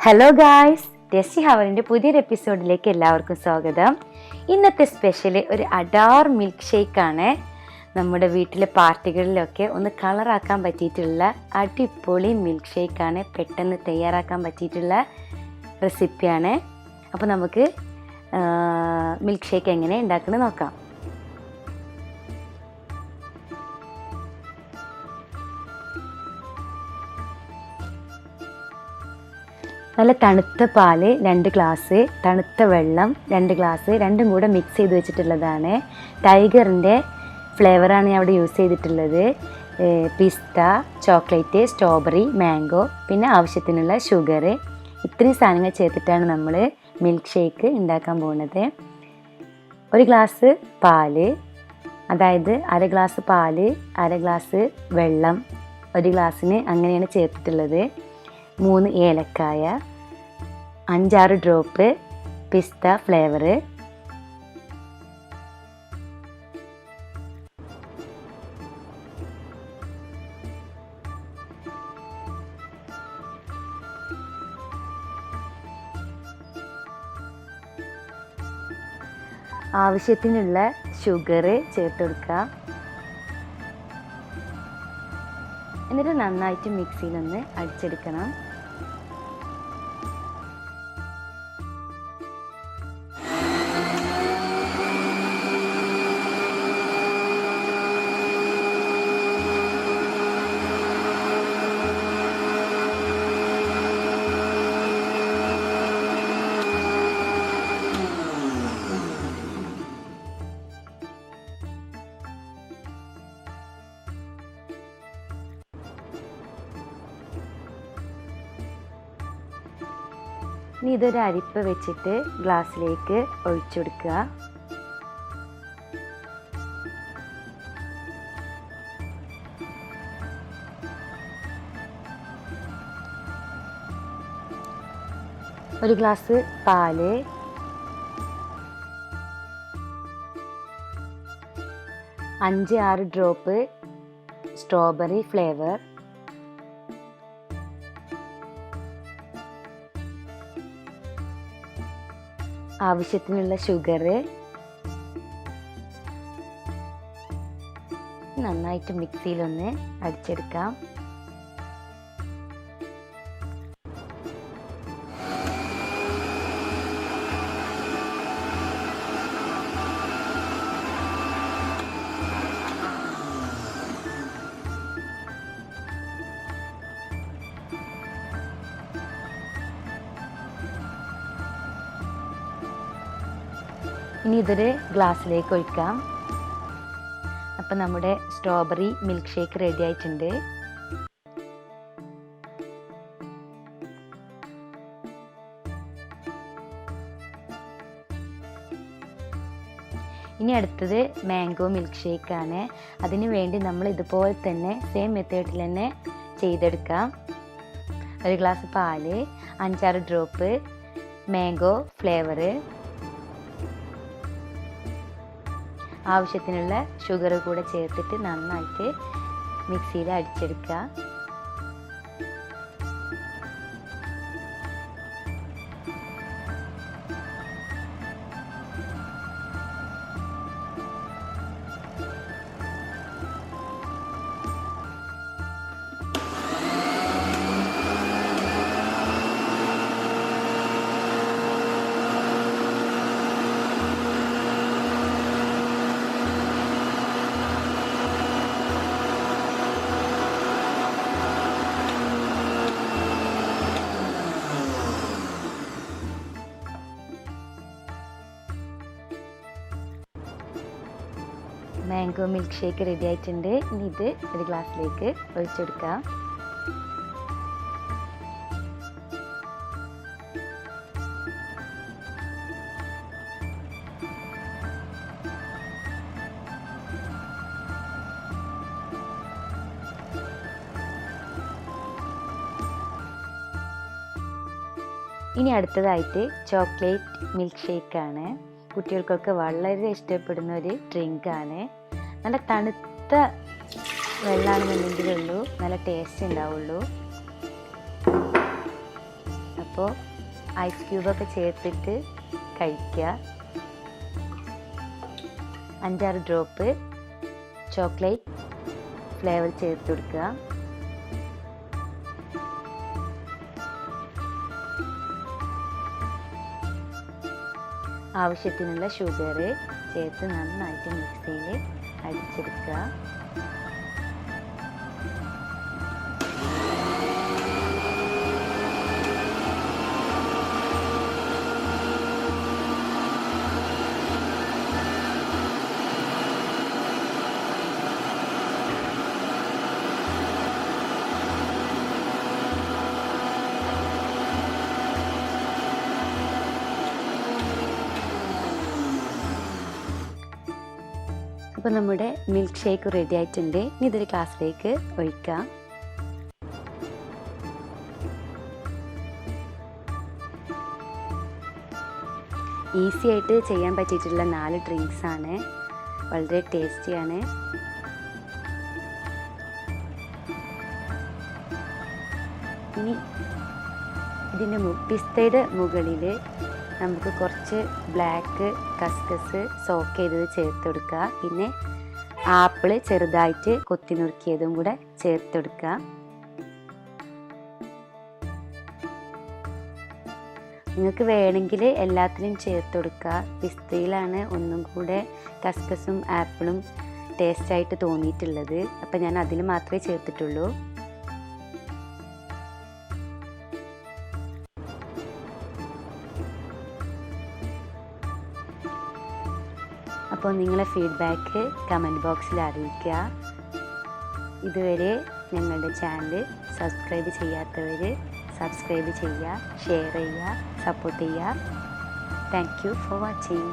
Hello guys, tasty ഹവറിൻ്റെ പുതിയൊരു എപ്പിസോഡിലേക്ക് എല്ലാവർക്കും സ്വാഗതം. ഇന്നത്തെ സ്പെഷ്യൽ ഒരു അഡാർ മിൽക്ക് ഷേക്കാണ്. നമ്മുടെ വീട്ടിലെ പാർട്ടികളിലൊക്കെ ഒന്ന് കളറാക്കാൻ പറ്റിയിട്ടുള്ള അടിപൊളി മിൽക്ക് ഷേക്കാണ്. പെട്ടെന്ന് തയ്യാറാക്കാൻ പറ്റിയിട്ടുള്ള റെസിപ്പിയാണ്. അപ്പോൾ നമുക്ക് മിൽക്ക് ഷേക്ക് എങ്ങനെ ഉണ്ടാക്കുന്നത് നോക്കാം. നല്ല തണുത്ത പാല് 2 ഗ്ലാസ്, തണുത്ത വെള്ളം 2 ഗ്ലാസ്, രണ്ടും കൂടെ മിക്സ് ചെയ്ത് വെച്ചിട്ടുള്ളതാണ്. ടൈഗറിൻ്റെ ഫ്ലേവറാണ് ഞാൻ അവിടെ യൂസ് ചെയ്തിട്ടുള്ളത്. പിസ്ത, ചോക്ലേറ്റ്, സ്ട്രോബെറി, മാംഗോ, പിന്നെ ആവശ്യത്തിനുള്ള ഷുഗർ, ഇത്രയും സാധനങ്ങൾ ചേർത്തിട്ടാണ് നമ്മൾ മിൽക്ക് ഷേക്ക് ഉണ്ടാക്കാൻ പോകുന്നത്. 1 ഗ്ലാസ് പാല്, അതായത് 1/2 ഗ്ലാസ് പാല്, 1/2 ഗ്ലാസ് വെള്ളം 1 ഗ്ലാസ്സിന് അങ്ങനെയാണ് ചേർത്തിട്ടുള്ളത്. 3 ഏലക്കായ, 5-6 ഡ്രോപ്പ് പിസ്ത ഫ്ലേവർ, ആവശ്യത്തിനുള്ള ഷുഗർ ചേർത്ത് കൊടുക്കുക. എന്നിട്ട് നന്നായിട്ട് മിക്സിയിലൊന്ന് അടിച്ചെടുക്കണം. ഇനി ഇതൊരു അരിപ്പ വെച്ചിട്ട് ഗ്ലാസ്സിലേക്ക് ഒഴിച്ചു കൊടുക്കുക. ഒരു ഗ്ലാസ് പാല്, 5-6 ഡ്രോപ്പ് സ്ട്രോബെറി ഫ്ലേവർ, ആവശ്യത്തിനുള്ള ഷുഗർ, നന്നായിട്ട് മിക്സിയിലൊന്ന് അടിച്ചെടുക്കാം. ഇനി ഇതൊരു ഗ്ലാസ്സിലേക്ക് ഒഴിക്കാം. അപ്പം നമ്മുടെ സ്ട്രോബെറി മിൽക്ക് ഷേക്ക് റെഡി ആയിട്ടുണ്ട്. ഇനി അടുത്തത് മാംഗോ മിൽക്ക് ഷേക്കാണ്. അതിനു വേണ്ടി നമ്മൾ ഇതുപോലെ തന്നെ സെയിം മെത്തേഡിൽ തന്നെ ചെയ്തെടുക്കാം. 1 ഗ്ലാസ് പാല്, 5-6 ഡ്രോപ്പ് മാംഗോ ഫ്ലേവർ, ആവശ്യത്തിനുള്ള ഷുഗർ കൂടെ ചേർത്തിട്ട് നന്നായിട്ട് മിക്സിയിൽ അടിച്ചെടുക്കുക. മാംഗോ മിൽക്ക് ഷേക്ക് റെഡി ആയിട്ടുണ്ട്. ഇനി ഇത് ഒരു ഗ്ലാസ്സിലേക്ക് ഒഴിച്ചെടുക്കാം. ഇനി അടുത്തതായിട്ട് ചോക്ലേറ്റ് മിൽക്ക് ഷേക്കാണ്. കുട്ടികൾക്കൊക്കെ വളരെ ഇഷ്ടപ്പെടുന്ന ഒരു ഡ്രിങ്കാണ്. നല്ല തണുത്ത വെള്ളമാണെന്നുണ്ടെങ്കിലുള്ളൂ നല്ല ടേസ്റ്റ് ഉണ്ടാവുള്ളൂ. അപ്പോൾ ഐസ് ക്യൂബൊക്കെ ചേർത്തിട്ട് കഴിക്കുക. 5-6 ഡ്രോപ്പ് ചോക്ലേറ്റ് ഫ്ലേവർ ചേർത്ത് കൊടുക്കുക. ആവശ്യത്തിനുള്ള ഷുഗർ ചേർത്ത് നന്നായിട്ട് മിക്സിയിൽ അടിച്ചെടുക്കുക. അപ്പോൾ നമ്മുടെ മിൽക്ക് ഷേക്ക് റെഡി ആയിട്ടുണ്ട്. ഇനി ഇതൊരു ഗ്ലാസ്സിലേക്ക് ഒഴിക്കാം. ഈസി ആയിട്ട് ചെയ്യാൻ പറ്റിയിട്ടുള്ള 4 ഡ്രിങ്ക്സ് ആണ്. വളരെ ടേസ്റ്റിയാണ്. ഇനി ഇതിൻ്റെ പിസ്തയുടെ മുകളിൽ നമുക്ക് കുറച്ച് ബ്ലാക്ക് കസ്കസ് സോക്ക് ചെയ്തത് ചേർത്ത് കൊടുക്കുക. പിന്നെ ആപ്പിൾ ചെറുതായിട്ട് കൊത്തി നുറുക്കിയതും കൂടെ ചേർത്ത് കൊടുക്കുക. നിങ്ങൾക്ക് വേണമെങ്കിൽ എല്ലാത്തിലും ചേർത്ത് കൊടുക്കുക. പിസ്തയിലാണ് ഒന്നും കൂടെ കസ്കസും ആപ്പിളും ടേസ്റ്റായിട്ട് തോന്നിയിട്ടുള്ളത്. അപ്പം ഞാൻ അതിൽ മാത്രമേ ചേർത്തിട്ടുള്ളൂ. അപ്പോൾ നിങ്ങളെ ഫീഡ്ബാക്ക് കമൻറ്റ് ബോക്സിൽ അറിയിക്കുക. ഇതുവരെ ഞങ്ങളുടെ ചാനൽ സബ്സ്ക്രൈബ് ചെയ്യാത്തവർ സബ്സ്ക്രൈബ് ചെയ്യുക, ഷെയർ ചെയ്യുക, സപ്പോർട്ട് ചെയ്യുക. Thank you for watching.